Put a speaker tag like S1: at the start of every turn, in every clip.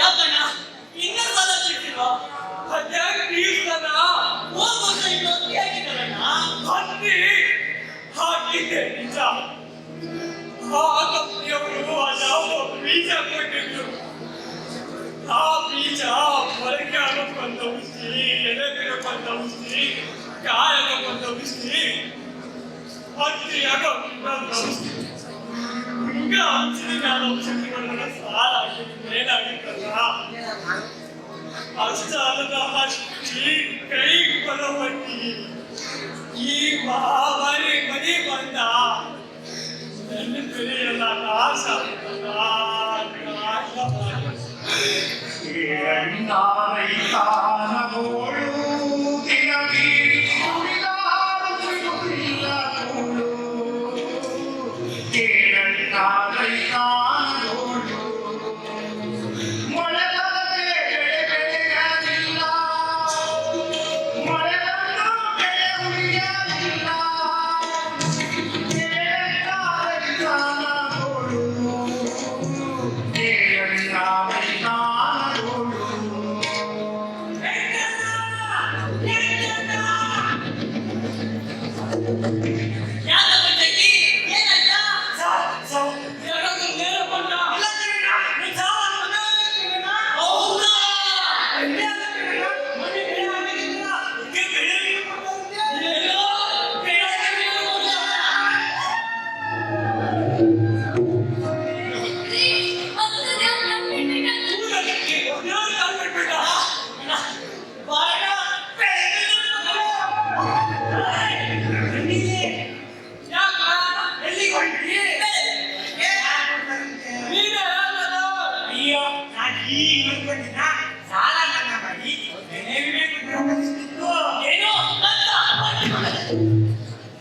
S1: ಯಾಕಣ್ಣ ಇನ್ನ ಸಾಲ ಸಿಕ್ಕಿಲ್ವಾ?
S2: ಅದ್ಯಾಕೆ ತೀರ್ಸನ
S1: ಹೋದ ವರ್ಷ ಇನ್ನೊಂದು ಹೇಗಿದ್ದಾರಣ್ಣ?
S2: ಹತ್ತಿ ಹಾಕಿದ್ದೆ ನಿಜ. ಆ ಕಂಪ್ನಿಯವರು ಅದ್ಯಾವುದೋ ಬೀಜ ಕೊಟ್ಟಿದ್ರು. ಆ ಬೀಜ ಮೊಳಕೆ ಆಗಕ್ಕೊಂದು ಔಷಧಿ, ಎಲೆ ಬಿಡಕ್ಕೊಂದು ಔಷಧಿ, ಕಾಯಕ್ಕೊಂದು ಔಷಧಿ, ಹತ್ತಿ ಆಗಕ್ಕೊಂದು ಔಷಧಿ. ಹಿಂಗ ಔಷಧಿ ಔಷಧಿಗಳನ್ನ ಸಾಲ ಮೇಲಾಗಿತ್ತಲ್ಲ. ಅಷ್ಟಲ್ಲದ ಹತ್ತಿ ಕೈ ಬರವಟ್ಟಿ ಈ ಮಹಾಮಾರಿ ಮನೆ ಬಂದ ನನ್ನ ಬೆಳೆಯಲ್ಲ ನಾಶ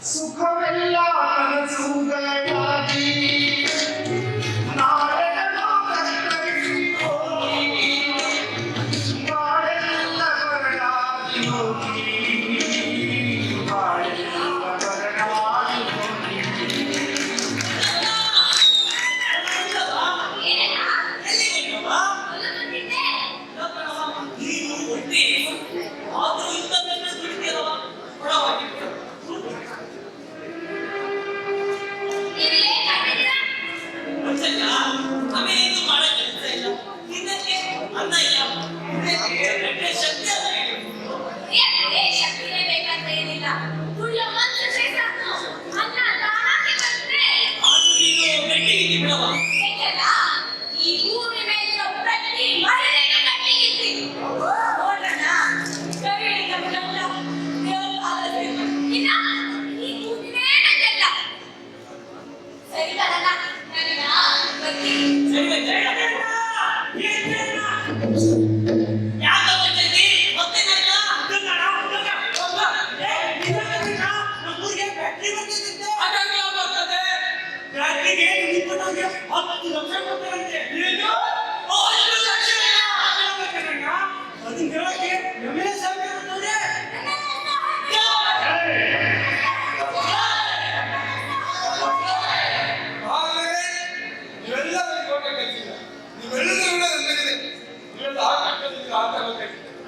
S3: ಸುಖವೆಲ್ಲ ಕನಸುಗಳಾಗಿ ನಾಳೆಲ್ಲ ಕತ್ತರಿಸಿ ಹೋಗಿ ಬಾಳೆಲ್ಲ ಬರಡಾಗಿ ಹೋಗಿ ಬಾಳೆಲ್ಲ ಬರಡಾಗಿ ಹೋಗಿ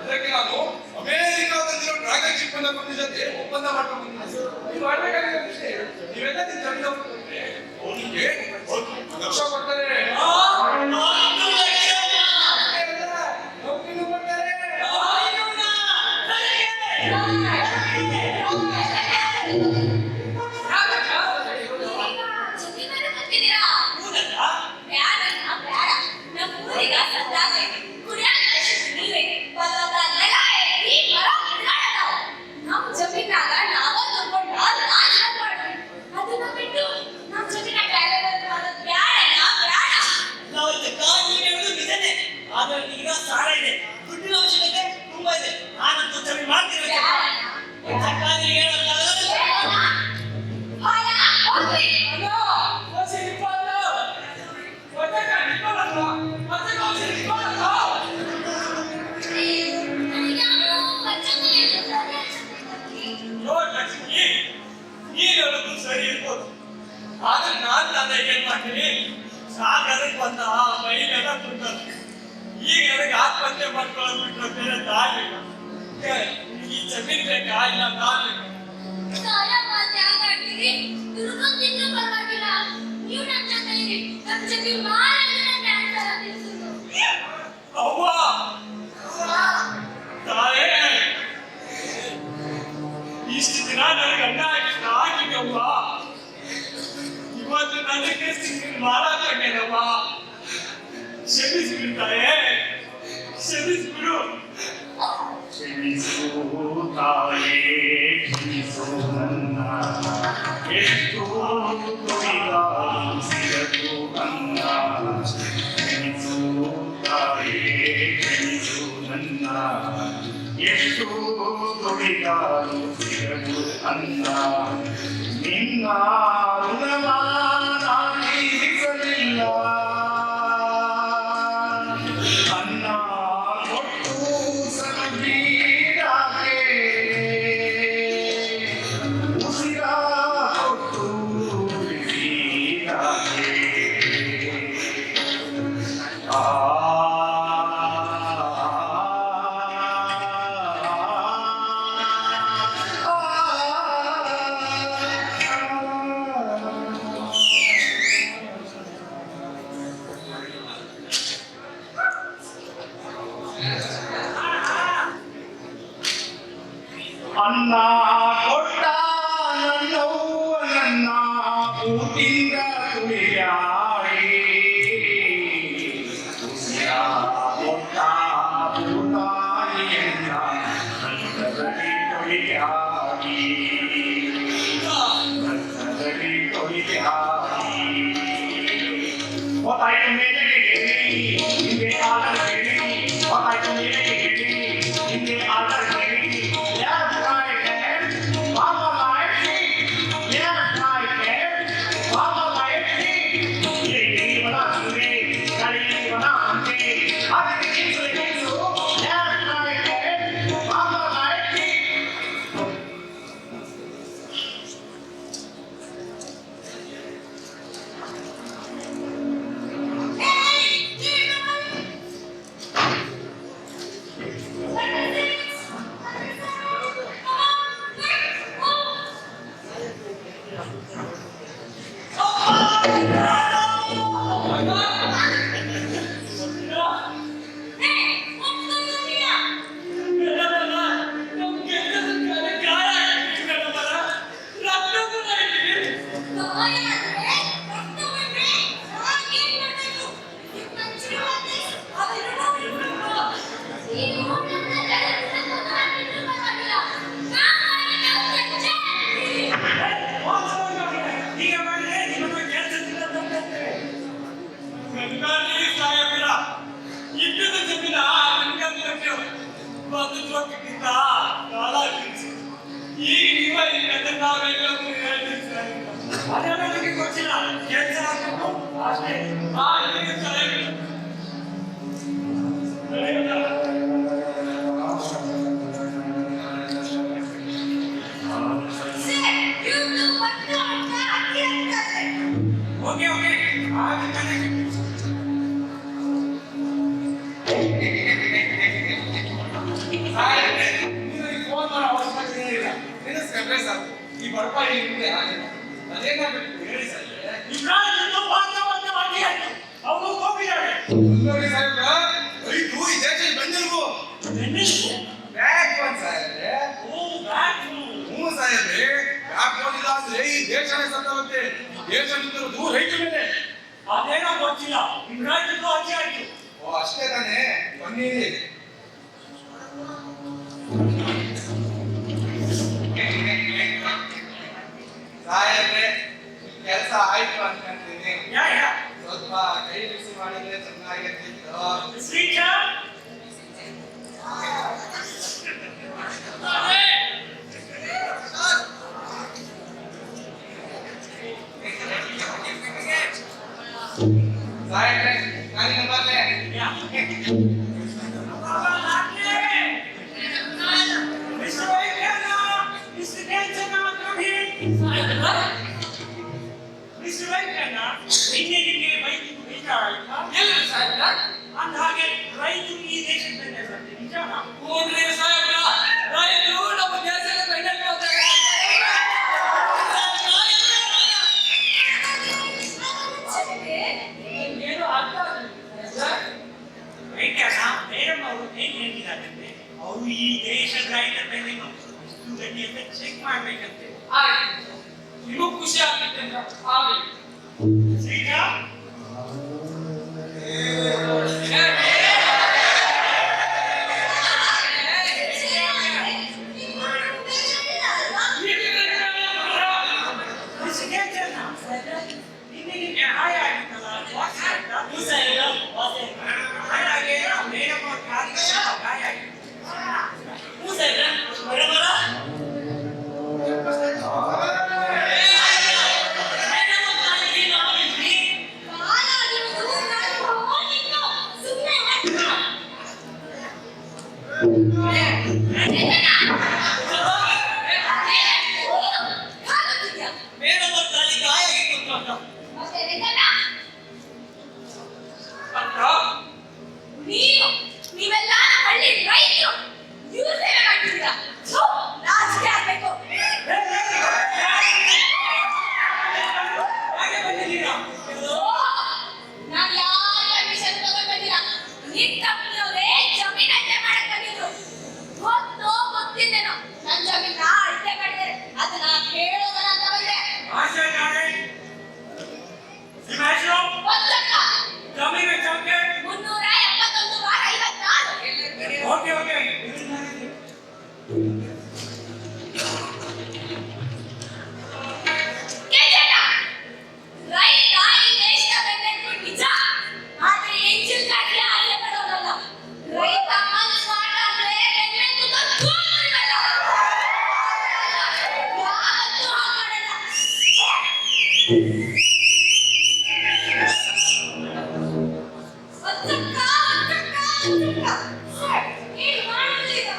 S2: ಅದಕ್ಕೆ ನಾನು ಅಮೇರಿಕಾದಲ್ಲಿರೋ ಡ್ರ್ಯಾಗನ್ ಶಿಪ್ ಅನ್ನ ಜೊತೆ ಒಪ್ಪಂದ ಮಾಡ್ಕೊಂಡಿದ್ದೀನಿ. ನೀವೆಲ್ಲ ಅವನಿಗೆ 1 ಲಕ್ಷ ಕೊಡ್ತಾರೆ.
S1: ಈಗ ಸಾಲ ಇದೆ, ದುಡ್ಡಿನ ಅವಶ್ಯಕತೆ ತುಂಬಾ ಇದೆ. ನಾನಂತೂ ಜಮೀನು ಮಾಡ್ತೀನಿ. ಸರಿ ಇರ್ಬೋದು, ಆದ್ರೆ ನಾನು ಏನ್ ಮಾಡ್ತೀನಿ, ಸಾಗರಕ್ಕೆ ಬಂದ ಮೈಲೆಲ್ಲ ತುಂಬ್ತಾರೆ. ಈಗ ನನಗೆ ಆತ್ಮಹತ್ಯೆ ಮಾಡ್ಕೊಳ್ಳೋದು ಬಿಟ್ಟರೆ ಬೇರೆ ದಾರಿ ಇಲ್ಲ. ಈ ಜಮೀನ್ ಬೇಕಾ ಇಲ್ಲ ದಾರಿ
S4: ಸಾಲ ಮಾತೆ ಆಗಾಡ್ತೀರಿ ದುರ್ಗಂದಿದ್ರು ಪರವಾಗಿಲ್ಲ. ನೀವು ನನ್ನ ಜೊತೆ ಇರಿ. ನಮ್ಮ ಜೊತೆ ಮಾರಾದ್ರೆ ನನ್ನ ಆನ್ಸರ್ ತಿಳಿಸುದು.
S1: ಅವ್ವ ತಾಯೇ ಇಷ್ಟು ದಿನ ನನಗೆ ಅನ್ನ ಹಾಕಿದವ್ವ, ಇವತ್ತು ನನಗೆ ಮಾರಾಕೊಂಡೇನವ್ವ. ಕ್ಷಮಿಸ್ಬಿಡು ತಾಯೇ, ಕ್ಷಮಿಸ್ಬಿಡು.
S3: ಕ್ಷಮಿಸು ತಾಯೇ, ಕ್ಷಮಿಸು ನನ್ನ ಎಷ್ಟು ತುಳಿದಾರು ಸಿಗದು ಅನ್ನ. ಕ್ಷಮಿಸು ತಾಯೇ, ಕ್ಷಮಿಸು ನನ್ನ ಎಷ್ಟು ತುಳಿದಾರು ಸಿಗದು ಅನ್ನ. ನಿನ್ನ ಋಣವ ತೀರಿಸಲಿಲ್ಲ. ಅನ್ನ ಕೊಟ್ಟು ಸಲುಬೀಡಾಗೆ, ಉಸಿರ ಕೊಟ್ಟು ಬಿಸಿರಾಗೆ. ಅನ್ನ ಕೊಟ್ಟ ನನ್ನವ್ವ ನನ್ನ ಊಟಿಂದ ತುಳಿಯಾಡಿ. ಉಸಿರ ಕೊಟ್ಟ ಭೂತಾಯಿಯನ್ನ ಕನ್ನಡದಲ್ಲಿ ತೊಳಿಯಾಡಿ. ಕನ್ನಡದಲ್ಲಿ ತೊಳಿಯಾಡಿ. ಗೊತ್ತಾಯ್ತು ಮೇಲೆಗೆ ಗೆಳಿ, ಹಿಂದೆ ಆದರ ಗೆಳಿ. ಗೊತ್ತಾಯ್ತು ಮೇಲೆಗೆ ಗೆಳಿ, ಹಿಂದೆ ಆದರ ಗೆಳಿ. Left, right, left, mama right feet. Left, right, left, mama right feet. Ini mana suri, kali ini mana ante. Ada kicu kicu. Left, right, left, mama right feet.
S2: ಈ ಬಡಪಾಯಿ ಹಿಂದೆ ಅದೇನಾಗಬೇಕು ಹೇಳಿ ಸರ್. ನೋಡಿ ಸಾಹೇಬ್ರ, ಇದು ಈ ದೇಶದಲ್ಲಿ ಬಂದಿಲ್ವು ಬ್ಯಾಕ್ ಬಂದ್ ಸಾಹೇಬ್ರೆ. ಹ್ಞೂ ಸಾಹೇಬ್ರೆ, ಬ್ಯಾಕ್ ಬಂದಿಲ್ಲ ಅಂದ್ರೆ ಈ ದೇಶನೇ ಸತ್ತವತ್ತೆ. ದೇಶದಿಂದ ದೂರ ಐತೆ ಮೇಲೆ
S1: ಅದೇನೋ ಗೊತ್ತಿಲ್ಲ, ಇಂಗ್ರಾಜಿಗೂ ಅಜ್ಜಿ ಆಯ್ತು.
S2: ಓ ಅಷ್ಟೇ ತಾನೇ, ಬನ್ನಿರಿ. ಸಾಹೇಬ್ರೆ, ಕೆಲಸ ಆಯ್ತು ಅನ್ಕೊಂತೀನಿ. ಸ್ವಲ್ಪ ಕೈ ಬಿಸಿ ಮಾಡಿದ್ರೆ ಚೆನ್ನಾಗಿರ್ತಿತ್ತು. ಸಾಹೇಬ್ರೆ, ನಾನಿನ್ನ ಬರ್ಲೆ.
S1: ಅಂದಹಾಗೆ ರೈತರು ಈ ದೇಶದ ಬೆನ್ನೆಲುಬು ನಿಜನಾ?
S5: ನೋಡ್ರಿ ಸಾಹೇಬ್ರ, ರೈತರು ನಮ್ಮ ದೇಶದ ಬೆನ್ನೆಲುಬು. ಏನು ಅರ್ಥ ಆಗಲಿಲ್ಲ ಸರ್.
S1: ವೆಂಕಣ್ಣ ಮೇಡಮ್ ಅವರು ಏನ್ ಹೇಳ್ತಿದ್ದಾರೆ, ಅವರು ಈ ದೇಶದ ರೈತರ ಬೆನ್ನೆಲುಬು ಇಷ್ಟು ಗಟ್ಟಿ ಅಂತ ಚೆಕ್ ಮಾಡ್ಬೇಕಂತೆ.
S5: ಆಯ್ತು, ನಿಮಗೂ ಖುಷಿ ಆಗ್ತದೆ ಅಂತ ಆಗಲಿ.
S1: ಶ್ರೀಜಾ
S4: ನೀವೆಲ್ಲ ಹಳ್ಳಿ ರೈತರು ನೀವು ಸೇವೆ ಮಾಡ್ತಿದ್ದೀರಾ. ನಾಚಿಕೆ ಆಗ್ಬೇಕು. ನಾನು ಯಾರ ಪರ್ಮಿಷನ್ ತಗೊಂಡ್ ಬಂದಿಲ್ಲ. ನಿಕ್ಕಪ್ಪನವರೇ ಜಮೀನ್ ಅಳತೆ ಮಾಡಕ್ ಬಂದಿದ್ರು. ಗೊತ್ತಿದ್ದೇನೋ ನನ್ನ ಜಮೀನ ಅಳತೆ ಮಾಡಿದ್ದಾರೆ, ಅದನ್ನ ಕೇಳೋದನ್ನ ಅಂತ ಬಂದೆ. ಗೊತ್ತಕ್ಕ? 371 ಬಾರ್ 54.
S1: ಓಕೆ ಓಕೆ
S4: ಕೇಳ್ಬೇಡ. ರೈತ ಈ ದೇಶದ ಬೆನ್ನೆಲುಬು ನಿಜ, ಆದ್ರೆ ಎಂಜಿಲ್ಕಾಗಿ ಆಸೆ ಪಡೋನಲ್ಲ. ರೈತ ಮನ್ಸು ಮಾಡಿದ್ರೆ ಬೆನ್ನೆಲುಬು ತೋರಿಸಲ್ಲ. ಯಾವತ್ತೂ ಹಾಗಾಡಲ್ಲ. ಒತ್ತಕ್ಕ. ಸರ್, ಏನು ಮಾಡುವುದಿಲ್ಲ.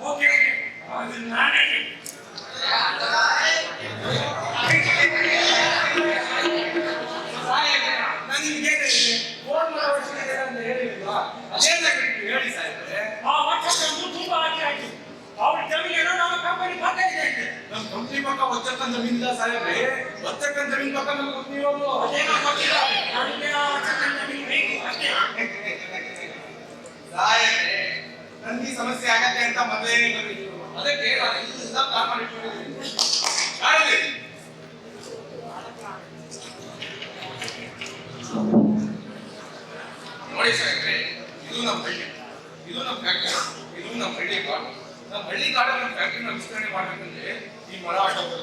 S1: ಓಕೆ ಓಕೆ ಅದು ನಾನೇ
S2: ನಾನು ನಿಮ್ಗೆ ಫೋನ್ ಮಾಡೋ ಅವಶ್ಯಕತೆ ಇಲ್ಲ ಅಂತ ಹೇಳಿಲ್ವಾ? ಅದೇನಾಗಿತ್ತು ಹೇಳಿ ಸಾಹೇಬ್ರೆ.
S1: ಆ ವರ್ಷಕ್ಕಂತೂ ತುಂಬಾ ಆಚೆ ಆಯ್ತು. ಅವ್ರ ಜಮೀನೇನೋ ನಮ್ಮ ಕಂಪನಿ ಪಕ್ಕ ಇದೆ ಅಂತೆ.
S2: ನಮ್ಮ ಕಂಪ್ನಿ ಪಕ್ಕ ಒತ್ತಕ್ಕಂತ ಜಮೀನಿಲ್ಲ ಸಾಹೇಬ್ರೆ. ಒತ್ತಕ್ಕಂತ ಜಮೀನ್ ಪಕ್ಕ ನಮ್ಮ ಕಂಪ್ನಿ ಇರೋದು.
S1: ಅದೇನೋ ಗೊತ್ತಿಲ್ಲ, ನನಗೆ ಆ ವರ್ಷಕ್ಕಂತ ಜಮೀನು ಬೇಕು ಅಷ್ಟೇ.
S2: ಸಾಹೇಬ್ರೆ, ನನ್ಗೆ ಈ ಸಮಸ್ಯೆ ಆಗತ್ತೆ ಅಂತ ಮೊದಲೇ ಗೊತ್ತಿತ್ತು. ಅದಕ್ಕೆ ನಾನು ಎಲ್ಲ ಪ್ಲಾನ್ ಮಾಡಿಟ್ಕೊಂಡಿದ್ದೀನಿ. ಕಾಣಲಿ. ನೋಡಿ ಸಾಹೇಬ್ರೆ, ಇದು ನಮ್ಮ ಹಳ್ಳಿ, ಇದು ನಮ್ಮ ಫ್ಯಾಕ್ಟರಿ, ಇದು ನಮ್ಮ ಹಳ್ಳಿ ಕಾಡು. ನಮ್ಮ ಹಳ್ಳಿ ಕಾಡಲ್ಲಿ ನಮ್ಮ ಫ್ಯಾಕ್ಟರಿನ ವಿಸ್ತರಣೆ ಮಾಡ್ಬೇಕಂದ್ರೆ ಈ ಮರ ಆಟೋದು.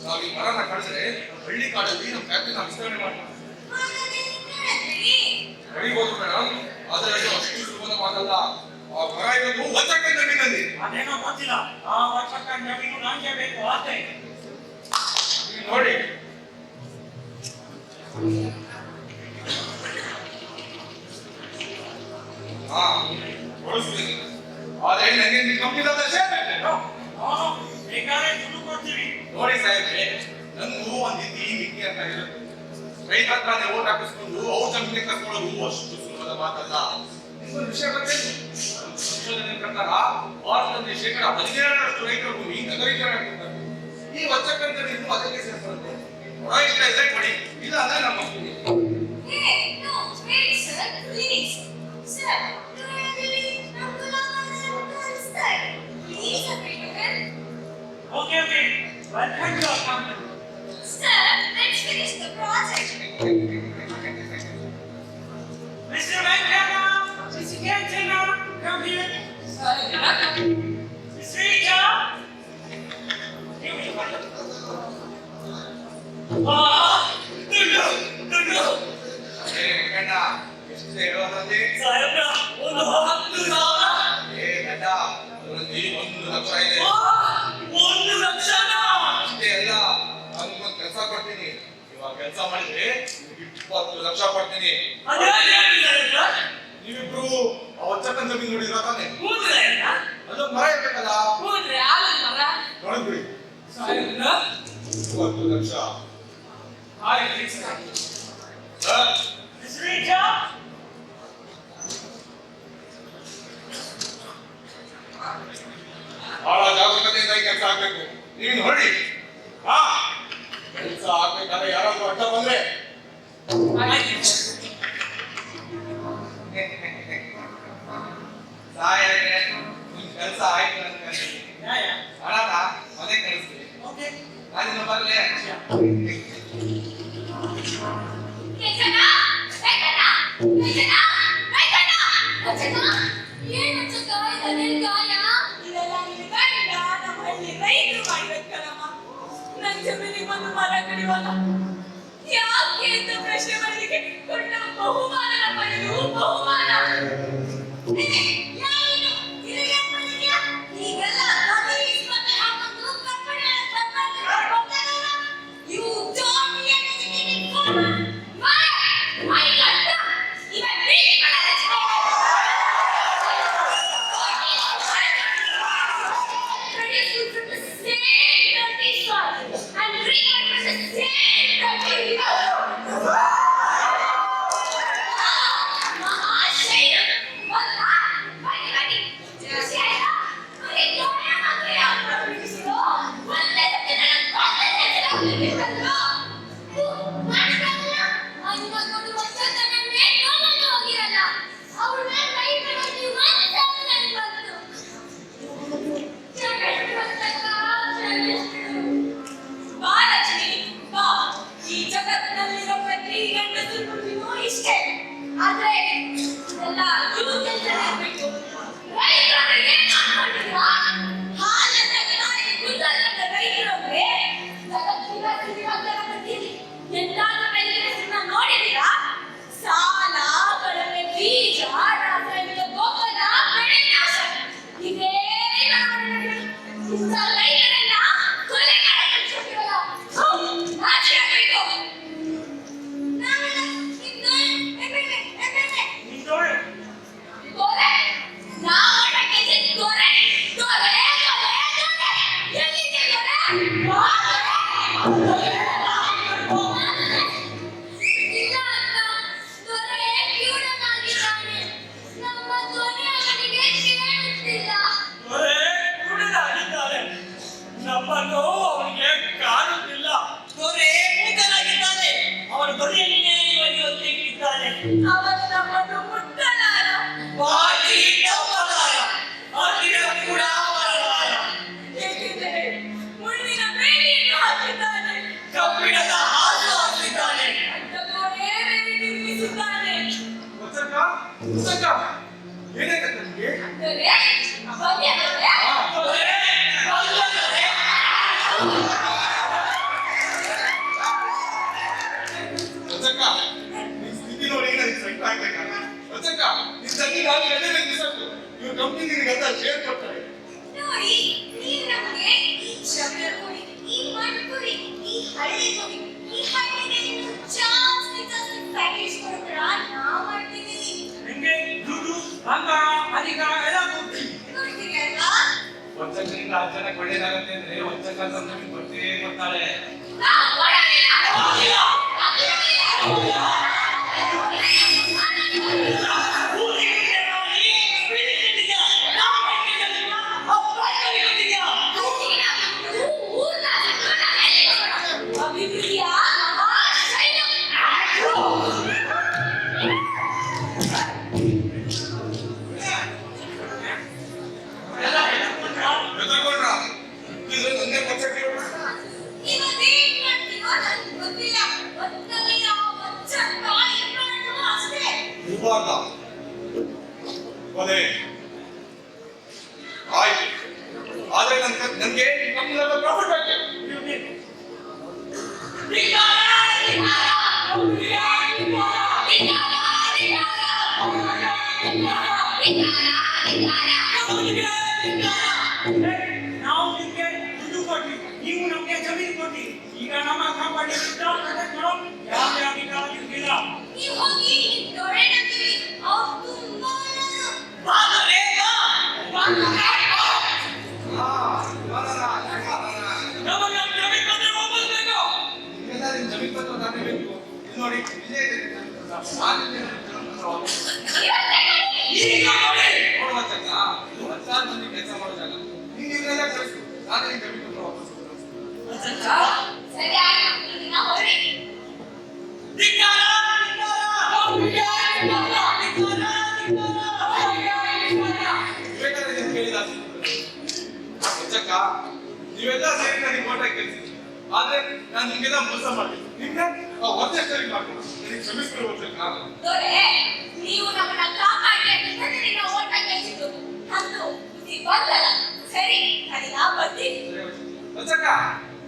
S2: ನಾವು ಈ ಮರನ ಕಡಿದ್ರೆ ನಮ್ಮ ಹಳ್ಳಿ ಕಾಡಲ್ಲಿ ನಮ್ಮ ಫ್ಯಾಕ್ಟರಿನ ವಿಸ್ತರಣೆ ಮಾಡ್ಬೇಕು. ಕಡಿಬೋದು ಮೇಡಮ್, ಆದರೆ ಅದು ಅಷ್ಟು ಸುಲಭದ ಮಾತಲ್ಲ. ಆ ಮರ ಇರೋದು ಒತ್ತಕ್ಕಂತ ಜಮೀನಲ್ಲಿ.
S1: ಅದೇನೋ ಗೊತ್ತಿಲ್ಲ, ಆ ವರ್ಷಕ್ಕಂತ ಜಮೀನು ನನಗೆ ಬೇಕು ಅಷ್ಟೇ.
S2: ಈಗ ನೋಡಿ, ಹಾ ಬಳಸ್ತೀನಿ, ಆದ್ರೆ ನನಗೆ ಈ ಕಂಪ್ನಿ ಸೇರ್ಬೇಕು.
S1: ಬೇಕಾದ್ರೆ ದುಡ್ಡು ಕೊಡ್ತೀವಿ.
S2: ನೋಡಿ ಸಾಹೇಬ್ರೆ, ನನ್ಗೂ ಒಂದ್ ರೀತಿ ಮಿಕ್ಕಿ ಅಂತ ಇರುತ್ತೆ. ರೈತ ಹತ್ರನೇ ಓಟ್ ಹಾಕಿಸ್ಕೊಂಡು ಅವ್ರ ಜಮೀನಿಗೆ ಕರ್ಕೊಳ್ಳೋದು ಅಷ್ಟು ಸುಲಭದ ಮಾತಲ್ಲ. ನಿಮ್ಗೊಂದು ವಿಷಯ ಗೊತ್ತೇನು? ಸಂಶೋಧನೆ ಪ್ರಕಾರ ಭಾರತದಲ್ಲಿ 17% ರೈತರ ಭೂಮಿ ನಗರೀಕರಣ ಆಗ್ತಿದ್ದಾರೆ. ಈ ಒತ್ತಕ್ಕಂತ ಜಮೀನು ಅದಕ್ಕೆ ಸೇರ್ಕೊಳ್ಳುತ್ತೆ. ಹೊರ ಇಷ್ಟ ಇದ್ರೆ ಕೊಡಿ, ಇಲ್ಲ ಅಂದ್ರೆ ನಮ್ಮ ಭೂಮಿ.
S4: Hey, no, wait, sir, please. Sir, do you really not understand? Please agree to it.
S1: Okay okay welcome to our company.
S4: Sir, let's finish the project.
S1: Mr. Venkana, Mr. Gentena, come here. Srija. Here we go. ದುಡ್ಡು.
S2: ಏ ಗಂಡ, ಎಷ್ಟು ಹೇಳೋದ್ರಲ್ಲಿ?
S1: ಸಾಹೇಬ್ರ, ಒಂದು 10,000.
S2: ಏ ಗಂಡ, ಅದರಲ್ಲಿ 1 ಲಕ್ಷ ಇದೆ.
S1: 1 ಲಕ್ಷನಾ?
S2: ಅಷ್ಟೇ ಅಲ್ಲ, ನನ್ಗೊಂದು ಕೆಲಸ ಕೊಡ್ತೀನಿ. ಇವಾಗ ಕೆಲಸ ಮಾಡಿದ್ರೆ 20 ಲಕ್ಷ ಕೊಡ್ತೀನಿ. ನೀವಿಬ್ರು ಅವತ್ತಕ್ಕಂತ ಜಮೀನು ನೋಡಿದ್ರ ತಾನೆ? ಅಲ್ಲೊಂದು ಮರ ಇರ್ಬೇಕಲ್ಲ, ನೋಡ್ಬಿಡಿ. 20 ಲಕ್ಷ. Sir,
S1: Srija.
S2: ಸಾಯಂದ್ರೆ ನಿಮ್ ಕೆಲಸ ಆಯ್ತು ಅನ್ಕೊಂಡ್ರಿ ಹಣನ ಮನೆ ಕಳಿಸ್ತೀವಿ ನಾನಿನ್ನು ಬರ್ಲೆ
S4: ಯಾಕೆ ಅಂತ ಪ್ರಶ್ನೆ ಮಾಡಲಿಕ್ಕೆ ಕೊಟ್ಟ ಬಹುಮಾನ ಪಡೆದು ಬಹುಮಾನ
S2: ಒಳ್ಳೇದಾಗತ್ತೆ ಅಂದ್ರೆ ಒಂದ್ಸಲ ನಮಗೆ ಗೊತ್ತೇ ಗೊತ್ತಾಳೆ ಆಯ್ತು ಆದ್ರೆ ನನ್ಗೆ ಪ್ರಾಫಿಟ್ ಆಯ್ತು
S1: ನಾವು ನಿಮ್ಗೆ ದುಡ್ಡು ಕೊಟ್ಟಿ ನೀವು ನಮ್ಗೆ ಜಮೀನು ಕೊಟ್ಟಿ ಈಗ ನಮ್ಮ ಕಂಪನಿ ಯಾವುದೇ ಅಧಿಕಾರವಿಲ್ಲ
S4: ನೀವು ಹೋಗಿ ದೊರೆನಂತಿರಿ ಅವ್ರು ತುಂಬಾ
S2: ನೋಡಿ ಕೆಲಸ ಮಾಡೋದಾಗ ನೀವೆಲ್ಲ ಕಳಿಸು ನಾನು
S4: ಸರಿ ಆಯ್ತು ಹೊರಡಿ
S2: ಆದ್ರೆ ನಾನು ನಿಮ್ಗೆಲ್ಲ ಮೋಸ ಮಾಡಿದ್ದೆ. ನಿಮ್ಗೆ ಒತ್ತಷ್ಟರಿ ಮಾಡ್ಕೊಂಡು ನನಗೆ ಕ್ಷಮಿಸ್ಬಿಡ್ಬೇಕು ನಾನು.
S4: ದೊರೆ, ನೀವು ನಮ್ಮನ್ನ ಕಾಪಾಡಿ ಅಂತ ನಿನ್ನ ಓಟ ಕಳಿಸಿದ್ದು ಅಂದು ಬುದ್ಧಿ ಬಂದಲ್ಲ. ಸರಿ, ಅದನ್ನ ಬರ್ತೀನಿ.
S2: ವಚಕ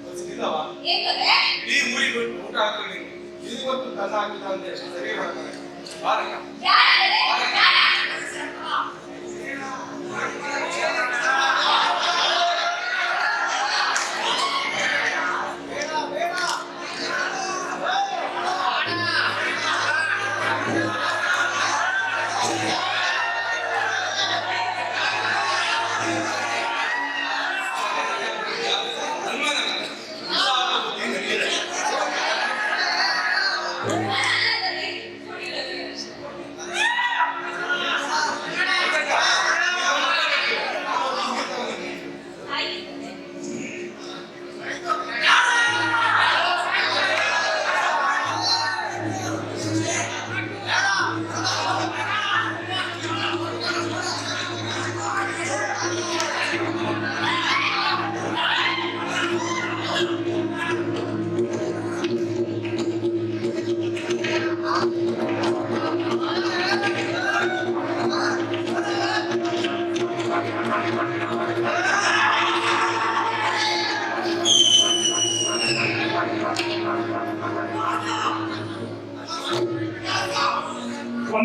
S2: ವಚಕಿದವ
S4: ಏನ್ ದೊರೆ?
S2: ಇಡೀ ಊರಿಗೆ ಬಿಟ್ಟು ಊಟ ಹಾಕೊಂಡು ಇವತ್ತು ಕಸ ಹಾಕಿದ ಅಂತ ಎಷ್ಟು ಸರಿ ಮಾಡ್ತಾರೆ ಬಾರಕ
S4: ಯಾರ ದೊರೆ? ಯಾರ?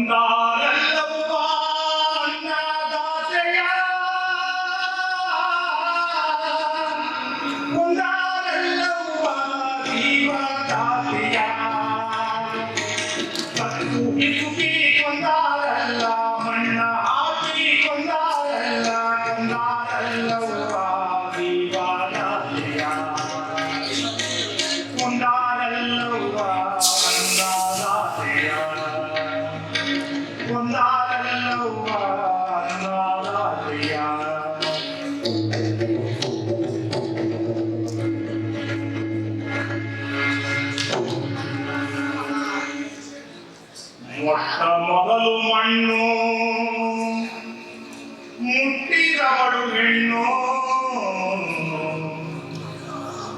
S3: ಒಂದಾರಲ್ಲವ್ವ ಅನ್ನದಾತೆಯ ಒಂದಾರಲ್ಲವ್ವ ಜೀವದಾತೆಯ ಸತ್ತು ಹಿಸುಕಿ ಕೊಂದಾರಲ್ಲ ಮಣ್ಣ ಹಾಕಿ ಕೊಂದಾರಲ್ಲ ಕೊಂದಾರಲ್ಲವ್ವ ಜೀವದಾತೆಯ ಒಂದಾರಲ್ಲವ್ವ ಅನ್ನದಾತೆಯ ಒಂದಾರಲ್ಲವ್ವ ಅನ್ನದಾತೆಯ ಮೊಟ್ಟ ಮೊದಲು ಮಣ್ಣು ಮುಟ್ಟಿದವಳು ಹೆಣ್ಣು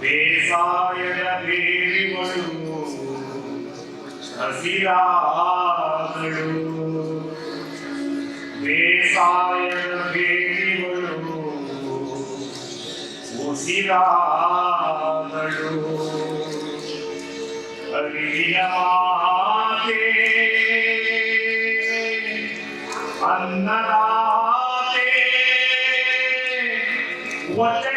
S3: ಬೇಸಾಯದ ಬೇರಿವಳು ಹಸಿರಾದಳು ಬೇಸಾಯದ ಬೇರಿವಳು ಉಸಿರಾದಳು ಅರಿವಿನ ಮಾತೆ ಅನ್ನದಾತೆ ವಚನ